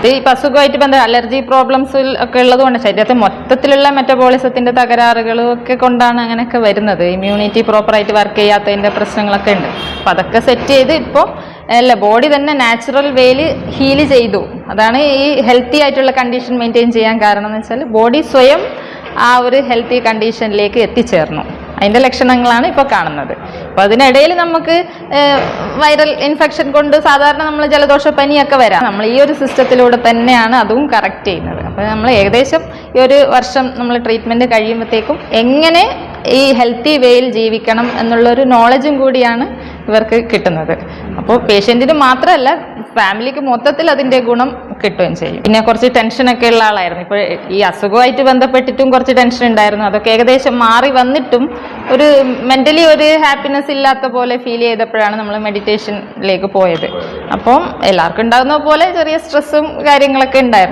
മറ്റ് ഇപ്പം അസുഖമായിട്ട് ബന്ധം അലർജി പ്രോബ്ലംസ് ഒക്കെ ഉള്ളതുകൊണ്ട് ശരീരത്തെ മൊത്തത്തിലുള്ള മെറ്റബോളിസത്തിന്റെ തകരാറുകളും ഒക്കെ കൊണ്ടാണ് അങ്ങനെയൊക്കെ വരുന്നത്. ഇമ്മ്യൂണിറ്റി പ്രോപ്പറായിട്ട് വർക്ക് ചെയ്യാത്തതിന്റെ പ്രശ്നങ്ങളൊക്കെ ഉണ്ട്. അപ്പം അതൊക്കെ സെറ്റ് ചെയ്ത് ഇപ്പോൾ ബോഡി തന്നെ നാച്ചുറൽ വേയിൽ ഹീല് ചെയ്തു. അതാണ് ഈ ഹെൽത്തി ആയിട്ടുള്ള കണ്ടീഷൻ മെയിൻറ്റെയിൻ ചെയ്യാൻ കാരണം എന്ന് വെച്ചാൽ ബോഡി സ്വയം ആ ഒരു ഹെൽത്തി കണ്ടീഷനിലേക്ക് എത്തിച്ചേർന്നു. അതിൻ്റെ ലക്ഷണങ്ങളാണ് ഇപ്പോൾ കാണുന്നത്. അപ്പോൾ അതിനിടയിൽ നമുക്ക് വൈറൽ ഇൻഫെക്ഷൻ കൊണ്ട് സാധാരണ നമ്മൾ ജലദോഷ പനിയൊക്കെ വരാം. നമ്മൾ ഈ ഒരു സിസ്റ്റത്തിലൂടെ തന്നെയാണ് അതും കറക്റ്റ് ചെയ്യുന്നത്. അപ്പോൾ നമ്മൾ ഏകദേശം ഈ ഒരു വർഷം നമ്മൾ ട്രീറ്റ്മെൻറ്റ് കഴിയുമ്പോഴത്തേക്കും എങ്ങനെ ഈ ഹെൽത്തി വേയിൽ ജീവിക്കണം എന്നുള്ളൊരു നോളജും കൂടിയാണ് ഇവർക്ക് കിട്ടുന്നത്. അപ്പോൾ പേഷ്യൻറ്റിന് മാത്രമല്ല ഫാമിലിക്ക് മൊത്തത്തിൽ അതിൻ്റെ ഗുണം കിട്ടുകയും ചെയ്യും. പിന്നെ കുറച്ച് ടെൻഷനൊക്കെ ഉള്ള ആളായിരുന്നു. ഇപ്പോൾ ഈ അസുഖമായിട്ട് ബന്ധപ്പെട്ടിട്ടും കുറച്ച് ടെൻഷൻ ഉണ്ടായിരുന്നു. അതൊക്കെ ഏകദേശം മാറി വന്നിട്ടും ഒരു മെൻ്റലി ഒരു ഹാപ്പിനെസ് ഇല്ലാത്ത പോലെ ഫീൽ ചെയ്തപ്പോഴാണ് നമ്മൾ മെഡിറ്റേഷനിലേക്ക് പോയത്. അപ്പം എല്ലാവർക്കും ഉണ്ടാകുന്ന പോലെ ചെറിയ സ്ട്രെസ്സും കാര്യങ്ങളൊക്കെ ഉണ്ടായിരുന്നു.